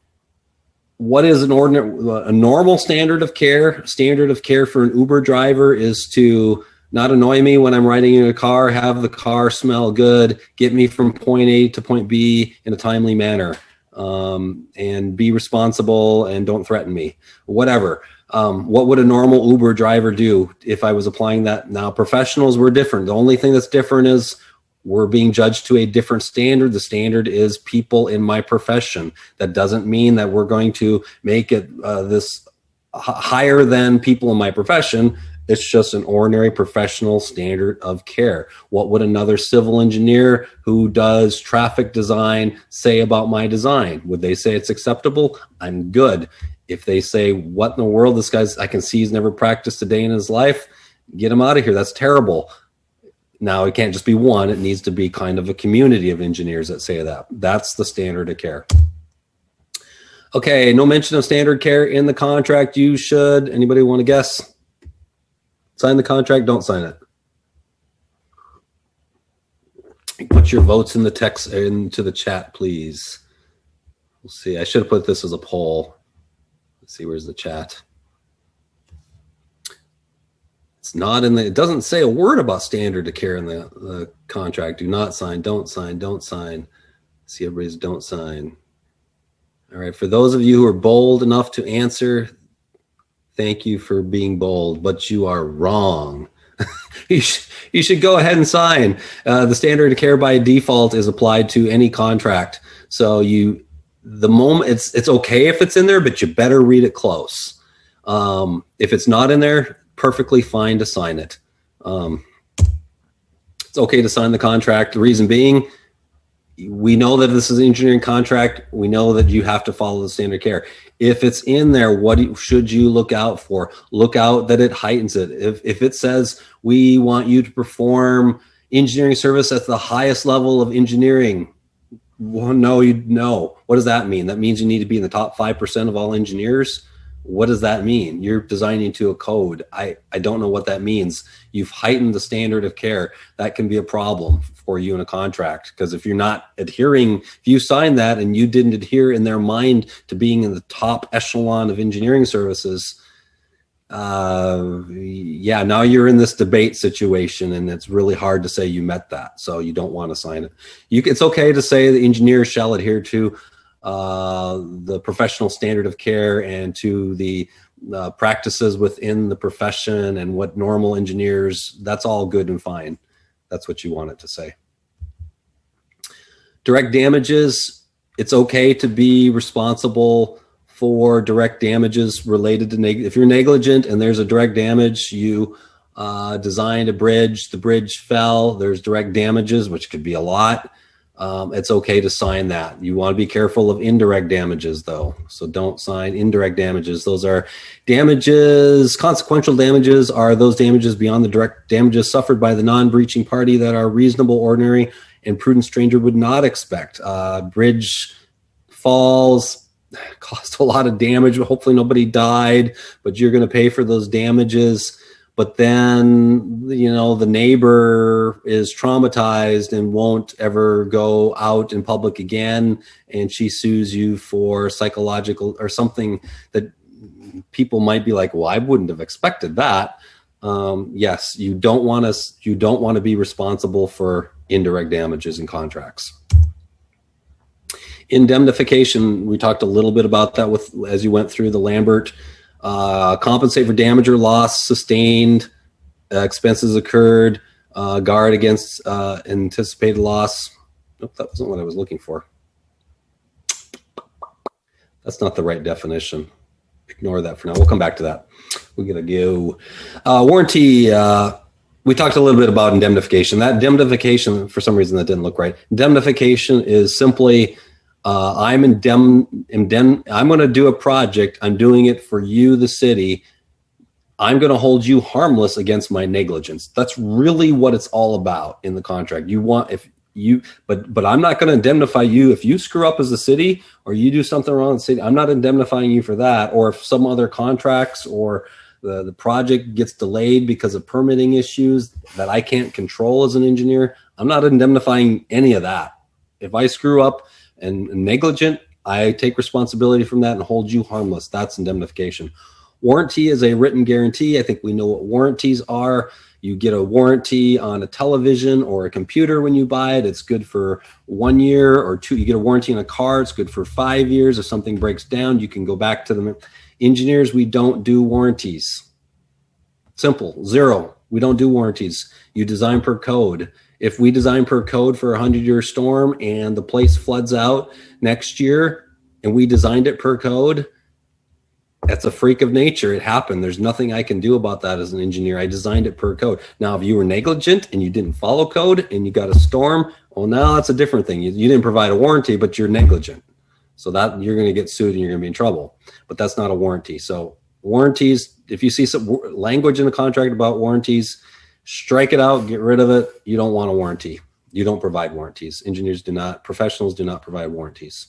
what is a normal standard of care? Standard of care for an Uber driver is to not annoy me when I'm riding in a car, have the car smell good, get me from point A to point B in a timely manner, and be responsible and don't threaten me, whatever. What would a normal Uber driver do if I was applying that? Now, professionals were different. The only thing that's different is we're being judged to a different standard. The standard is people in my profession. That doesn't mean that we're going to make it this higher than people in my profession. It's just an ordinary professional standard of care. What would another civil engineer who does traffic design say about my design? Would they say it's acceptable? I'm good. If they say, what in the world, this guy's, I can see he's never practiced a day in his life, get him out of here. That's terrible. Now, it can't just be one. It needs to be kind of a community of engineers that say that. That's the standard of care. Okay, no mention of standard care in the contract. You should, anybody want to guess? Sign the contract, don't sign it. Put your votes in the text into the chat, please. We'll see. I should have put this as a poll. Let's see, where's the chat? It's not in the, it doesn't say a word about standard of care in the contract. Do not sign, don't sign, don't sign. See, everybody's don't sign. All right, for those of you who are bold enough to answer, thank you for being bold, but you are wrong. You should go ahead and sign. The standard of care by default is applied to any contract. So the moment it's okay if it's in there, but you better read it close. If it's not in there, perfectly fine to sign it. It's okay to sign the contract. The reason being, we know that this is an engineering contract. We know that you have to follow the standard of care. If it's in there, what should you look out for? Look out that it heightens it. If it says we want you to perform engineering service at the highest level of engineering, well, no. What does that mean? That means you need to be in the top 5% of all engineers. What does that mean? You're designing to a code. I don't know what that means. You've heightened the standard of care. That can be a problem for you in a contract, because if you're not adhering, if you sign that and you didn't adhere in their mind to being in the top echelon of engineering services, yeah, now you're in this debate situation and it's really hard to say you met that. So you don't want to sign it. It's okay to say the engineer shall adhere to the professional standard of care and to the practices within the profession and what normal engineers, that's all good and fine. That's what you want it to say. Direct damages, it's okay to be responsible for direct damages related to, if you're negligent and there's a direct damage, you designed a bridge, the bridge fell, there's direct damages, which could be a lot. it's okay to sign that. You want to be careful of indirect damages, though. So don't sign indirect damages. Those are damages. Consequential damages are those damages beyond the direct damages suffered by the non-breaching party that are reasonable, ordinary, and prudent stranger would not expect. Bridge falls cost a lot of damage. Hopefully nobody died, but you're going to pay for those damages. But then, the neighbor is traumatized and won't ever go out in public again. And she sues you for psychological or something that people might be like, well, I wouldn't have expected that. Yes, you don't want to be responsible for indirect damages in contracts. Indemnification, we talked a little bit about that as you went through the Lambert. Compensate for damage or loss sustained, expenses occurred, guard against anticipated loss. Nope, that wasn't what I was looking for. That's not the right definition. Ignore that for now. We'll come back to that. We're going to go. Warranty, we talked a little bit about indemnification. That indemnification, for some reason that didn't look right. Indemnification is simply I'm going to do a project. I'm doing it for you, the city. I'm going to hold you harmless against my negligence. That's really what it's all about in the contract. But I'm not going to indemnify you if you screw up as a city or you do something wrong in the city. I'm not indemnifying you for that. Or if some other contracts or the project gets delayed because of permitting issues that I can't control as an engineer, I'm not indemnifying any of that. If I screw up and negligent, I take responsibility from that and hold you harmless. That's indemnification. Warranty is a written guarantee. I think we know what warranties are. You get a warranty on a television or a computer when you buy it. It's good for 1 year or 2. You get a warranty on a car. It's good for 5 years. If something breaks down, you can go back to them. Engineers, we don't do warranties. Simple, 0. We don't do warranties. You design per code. If we design per code for a 100-year storm and the place floods out next year and we designed it per code, that's a freak of nature. It happened. There's nothing I can do about that as an engineer. I designed it per code. Now, if you were negligent and you didn't follow code and you got a storm, well, now that's a different thing. You didn't provide a warranty, but you're negligent. So that you're going to get sued and you're going to be in trouble. But that's not a warranty. So warranties, if you see some language in the contract about warranties, strike it out, get rid of it. You don't want a warranty. You don't provide warranties. Professionals do not provide warranties.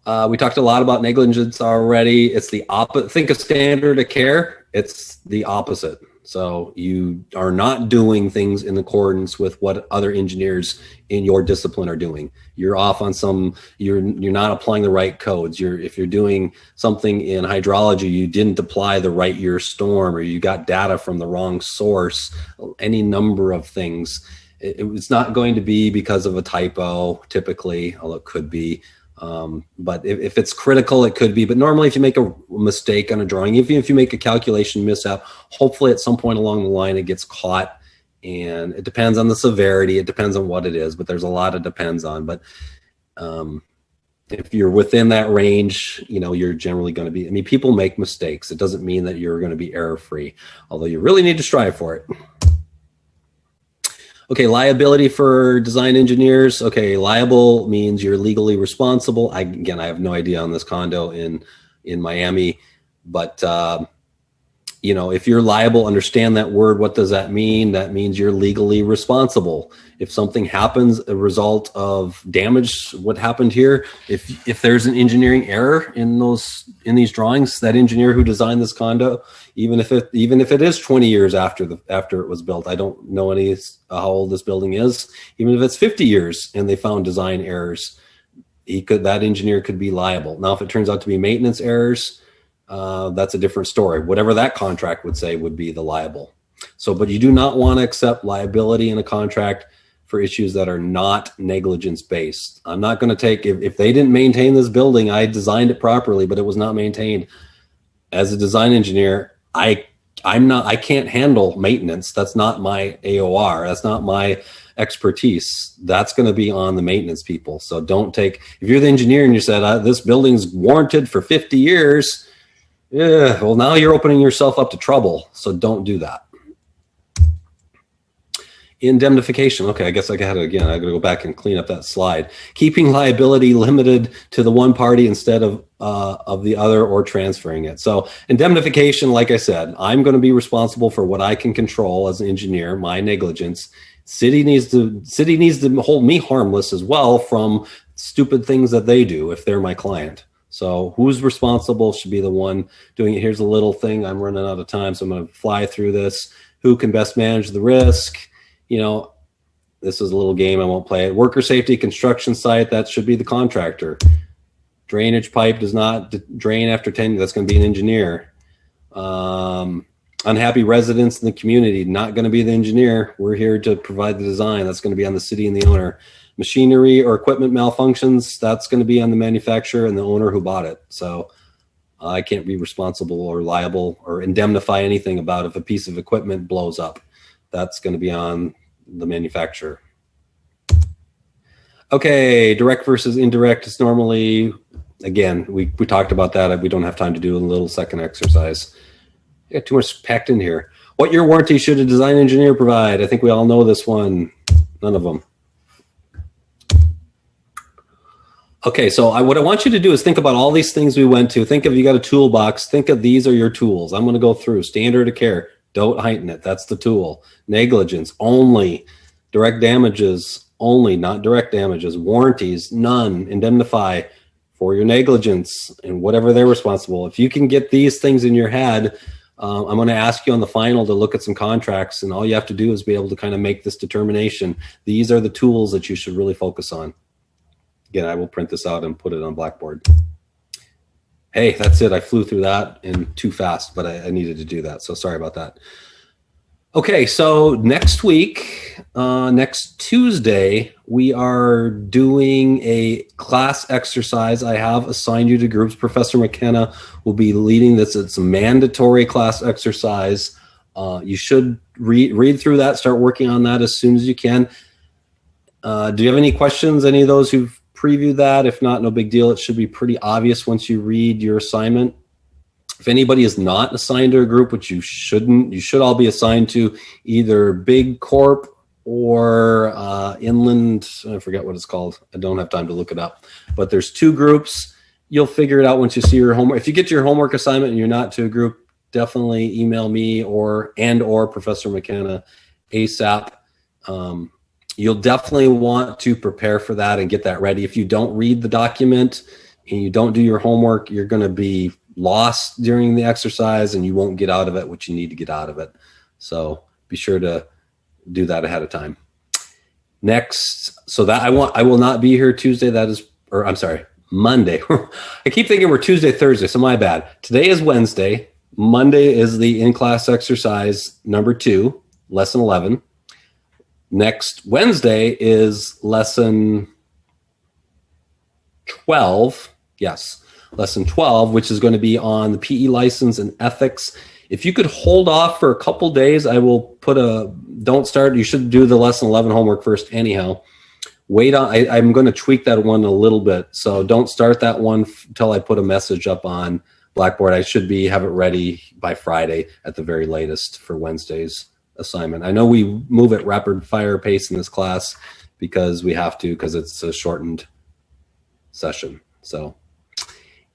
We talked a lot about negligence already. It's the opposite. Think of standard of care. It's the opposite. So you are not doing things in accordance with what other engineers in your discipline are doing. You're off on you're not applying the right codes. If you're doing something in hydrology, you didn't apply the right year storm, or you got data from the wrong source, any number of things. It's not going to be because of a typo typically, although it could be. But if it's critical, it could be. But normally, if you make a mistake on a drawing, even if you make a calculation mishap, hopefully at some point along the line it gets caught. And it depends on the severity. It depends on what it is. But there's a lot of depends on. But if you're within that range, you're generally going to be. I mean, people make mistakes. It doesn't mean that you're going to be error free. Although you really need to strive for it. Okay, liability for design engineers. Okay, liable means you're legally responsible. I have no idea on this condo in Miami, but if you're liable, understand that word. What does that mean? That means you're legally responsible. If something happens a result of damage, what happened here, if there's an engineering error in these drawings, that engineer who designed this condo, even if it is 20 years after it was built, I don't know how old this building is. Even if it's 50 years and they found design errors, that engineer could be liable. Now, if it turns out to be maintenance errors, that's a different story. Whatever that contract would say would be the liable. But you do not want to accept liability in a contract for issues that are not negligence based. I'm not going to take, if they didn't maintain this building, I designed it properly, but it was not maintained. As a design engineer, I can't handle maintenance. That's not my AOR. That's not my expertise. That's going to be on the maintenance people. So if you're the engineer and you said, this building's warranted for 50 years, yeah, well, now you're opening yourself up to trouble. So don't do that. Indemnification. Okay, I guess I got it again. I got to go back and clean up that slide. Keeping liability limited to the one party instead of the other, or transferring it. So indemnification, like I said, I'm going to be responsible for what I can control as an engineer, my negligence. City needs to hold me harmless as well from stupid things that they do if they're my client. So who's responsible should be the one doing it. Here's a little thing. I'm running out of time, so I'm going to fly through this. Who can best manage the risk? You know, this is a little game. I won't play it. Worker safety, construction site, that should be the contractor. Drainage pipe does not drain after 10. That's going to be an engineer. Unhappy residents in the community, not going to be the engineer. We're here to provide the design. That's going to be on the city and the owner. Machinery or equipment malfunctions, that's going to be on the manufacturer and the owner who bought it. So I can't be responsible or liable or indemnify anything about if a piece of equipment blows up. That's going to be on the manufacturer. Okay, direct versus indirect is normally, again, we talked about that. We don't have time to do a little second exercise. You got too much packed in here. What year warranty should a design engineer provide? I think we all know this one. None of them. Okay, so what I want you to do is think about all these things we went to. Think of, you got a toolbox. Think of these are your tools. I'm going to go through standard of care. Don't heighten it. That's the tool. Negligence only. Direct damages only, not direct damages. Warranties none. Indemnify for your negligence and whatever they're responsible. If you can get these things in your head, I'm going to ask you on the final to look at some contracts, and all you have to do is be able to kind of make this determination. These are the tools that you should really focus on. Again, I will print this out and put it on Blackboard. Hey, that's it. I flew through that and too fast, but I needed to do that. So sorry about that. Okay, so next week, next Tuesday, we are doing a class exercise. I have assigned you to groups. Professor McKenna will be leading this. It's a mandatory class exercise. You should read through that, start working on that as soon as you can. Do you have any questions? Any of those who've previewed that? If not, no big deal. It should be pretty obvious once you read your assignment. If anybody is not assigned to a group, which you shouldn't, you should all be assigned to either Big Corp or Inland. I forget what it's called. I don't have time to look it up. But there's two groups. You'll figure it out once you see your homework. If you get your homework assignment and you're not to a group, definitely email me or Professor McKenna ASAP. You'll definitely want to prepare for that and get that ready. If you don't read the document and you don't do your homework, you're going to be lost during the exercise and you won't get out of it what you need to get out of it. So be sure to do that ahead of time. Next, so that I will not be here Tuesday. Monday. I keep thinking we're Tuesday, Thursday, so my bad. Today is Wednesday. Monday is the in-class exercise number 2, lesson 11. Next Wednesday is lesson 12. Yes, lesson 12, which is going to be on the PE license and ethics. If you could hold off for a couple days, I will put don't start. You should do the lesson 11 homework first anyhow. Wait on, I'm going to tweak that one a little bit. So don't start that one until I put a message up on Blackboard. I should have it ready by Friday at the very latest for Wednesday's assignment. I know we move at rapid fire pace in this class because we have to, because it's a shortened session. So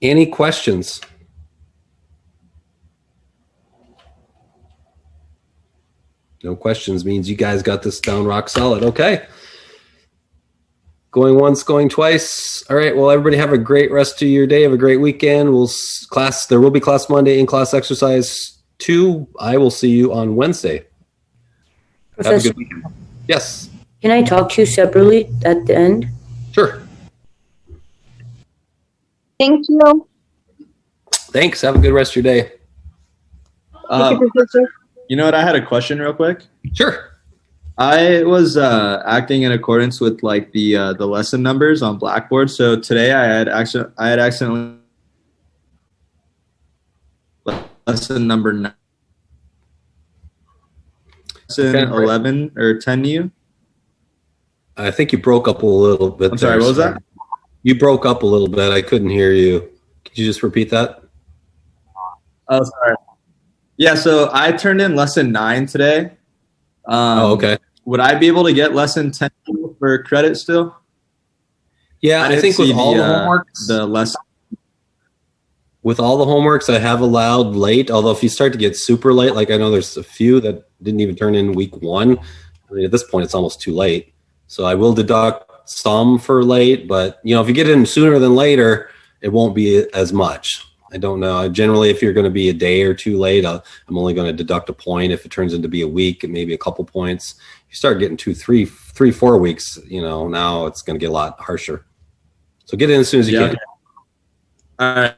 any questions? No questions means you guys got this down rock solid. Okay. Going once, going twice. All right. Well, everybody have a great rest of your day. Have a great weekend. There will be class Monday in class exercise 2. I will see you on Wednesday. Professor, have a good weekend. Yes. can I talk to you separately at the end? Sure. Thank you. Thanks. Have a good rest of your day. You know what? I had a question real quick. Sure. I was acting in accordance with like the lesson numbers on Blackboard. So today I had accidentally lesson number 9, lesson 11 or 10. I think you broke up a little bit. I'm sorry. What was that? You broke up a little bit. I couldn't hear you. Could you just repeat that? Oh, sorry. Yeah. So I turned in lesson 9 today. Okay. would I be able to get less than 10 for credit still? Yeah, I didn't think with see all the homeworks, the lesson. with all the homeworks, I have allowed late. Although if you start to get super late, like I know there's a few that didn't even turn in week 1. I mean, at this point, it's almost too late. So I will deduct some for late, but if you get in sooner than later, it won't be as much. I don't know. Generally, if you're going to be a day or two late, I'm only going to deduct a point. If it turns into be a week, maybe a couple points. You start getting 2, 3, 4 weeks, now it's going to get a lot harsher. So get in as soon as you can. All right.